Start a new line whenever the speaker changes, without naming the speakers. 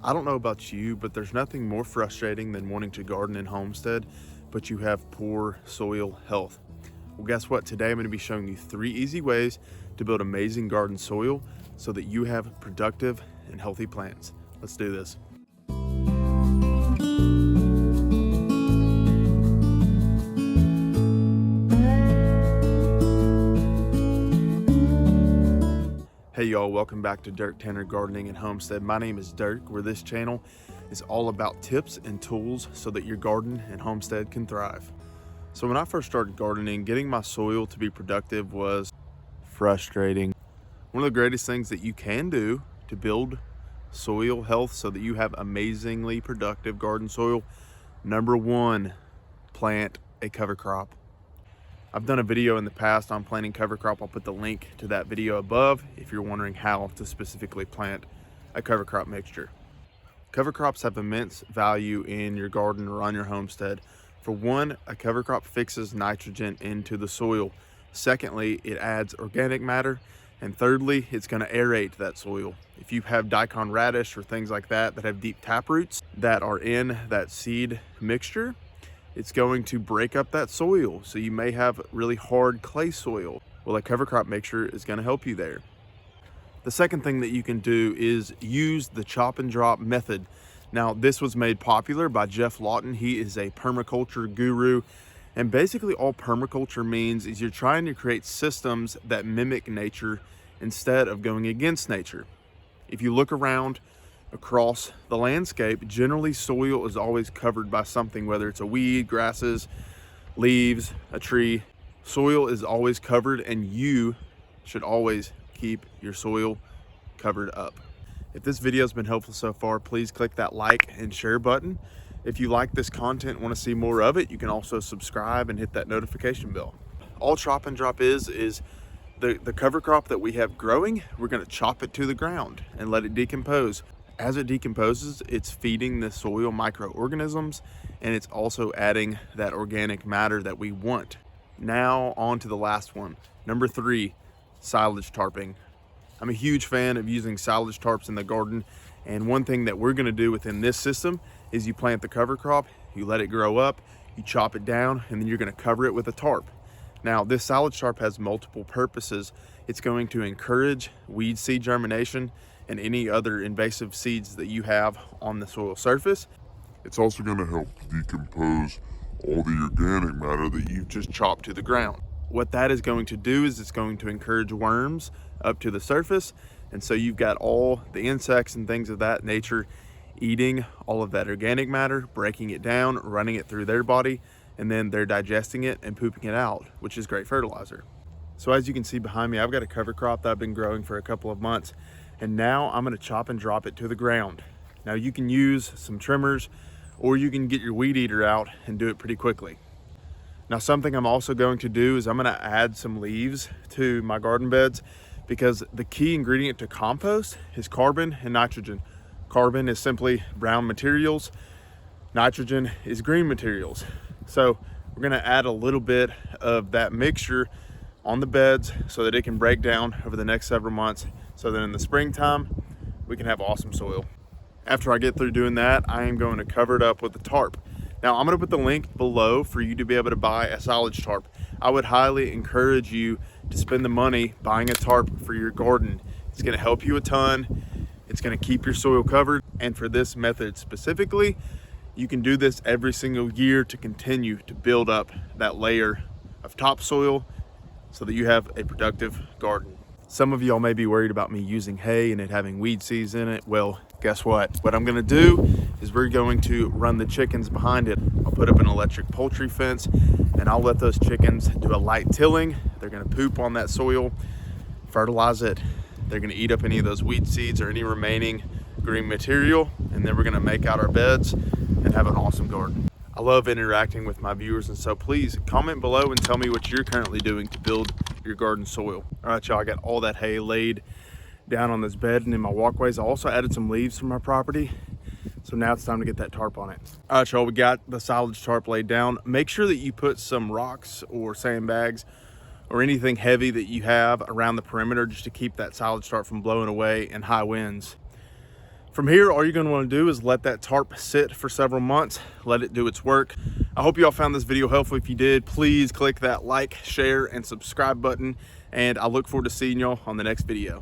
I don't know about you, but there's nothing more frustrating than wanting to garden in Homestead, but you have poor soil health. Well, guess what? Today I'm going to be showing you 3 easy ways to build amazing garden soil so that you have productive and healthy plants. Let's do this. Hey y'all, welcome back to DIRK Tanner Gardening and Homestead. My name is DIRK, where this channel is all about tips and tools so that your garden and homestead can thrive. So when I first started gardening, getting my soil to be productive was frustrating. One of the greatest things that you can do to build soil health so that you have amazingly productive garden soil, number 1, plant a cover crop. I've done a video in the past on planting cover crop. I'll put the link to that video above if you're wondering how to specifically plant a cover crop mixture. Cover crops have immense value in your garden or on your homestead. For one, a cover crop fixes nitrogen into the soil. Secondly, it adds organic matter. And thirdly, it's going to aerate that soil. If you have daikon radish or things like that that have deep tap roots that are in that seed mixture, it's going to break up that soil. So you may have really hard clay soil. Well, a cover crop mixture is going to help you there. The second thing that you can do is use the chop and drop method. Now, this was made popular by Jeff Lawton. He is a permaculture guru. And basically all permaculture means is you're trying to create systems that mimic nature instead of going against nature. If you look around across the landscape, generally soil is always covered by something, whether it's a weed, grasses, leaves, a tree. Soil is always covered, and you should always keep your soil covered up. If this video has been helpful so far, please click that like and share button. If you like this content and want to see more of it, you can also subscribe and hit that notification bell. All chop and drop is the cover crop that we have growing, we're going to chop it to the ground and let it decompose. As it decomposes, it's feeding the soil microorganisms, and it's also adding that organic matter that we want. Now on to the last one. Number 3, silage tarping. I'm a huge fan of using silage tarps in the garden, and one thing that we're going to do within this system is you plant the cover crop, you let it grow up, you chop it down, and then you're going to cover it with a tarp. Now, this silage tarp has multiple purposes. It's going to encourage weed seed germination and any other invasive seeds that you have on the soil surface.
It's also going to help decompose all the organic matter that you've just chopped
to the ground. What that is going to do is it's going to encourage worms up to the surface, and so you've got all the insects and things of that nature eating all of that organic matter, breaking it down, running it through their body, and then they're digesting it and pooping it out, which is great fertilizer. So as you can see behind me, I've got a cover crop that I've been growing for a couple of months, and now I'm going to chop and drop it to the ground. Now you can use some trimmers, or you can get your weed eater out and do it pretty quickly. Now, something I'm also going to do is I'm going to add some leaves to my garden beds, because the key ingredient to compost is carbon and nitrogen. Carbon is simply brown materials. Nitrogen is green materials. So we're going to add a little bit of that mixture on the beds so that it can break down over the next several months, so that in the springtime we can have awesome soil. After I get through doing that, I am going to cover it up with a tarp. Now, I'm going to put the link below for you to be able to buy a silage tarp. I would highly encourage you to spend the money buying a tarp for your garden. It's going to help you a ton. It's going to keep your soil covered. And for this method specifically, you can do this every single year to continue to build up that layer of topsoil so that you have a productive garden. Some of y'all may be worried about me using hay and it having weed seeds in it. Well, guess what? What I'm gonna do is we're going to run the chickens behind it. I'll put up an electric poultry fence, and I'll let those chickens do a light tilling. They're gonna poop on that soil, fertilize it. They're gonna eat up any of those weed seeds or any remaining green material, and then we're gonna make out our beds and have an awesome garden. I love interacting with my viewers, and so please comment below and tell me what you're currently doing to build your garden soil. All right, y'all, I got all that hay laid down on this bed and in my walkways. I also added some leaves from my property, so now it's time to get that tarp on it. All right, y'all, we got the silage tarp laid down. Make sure that you put some rocks or sandbags or anything heavy that you have around the perimeter just to keep that silage tarp from blowing away in high winds. From here, all you're going to want to do is let that tarp sit for several months, let it do its work. I hope you all found this video helpful. If you did, please click that like, share, and subscribe button, and I look forward to seeing y'all on the next video.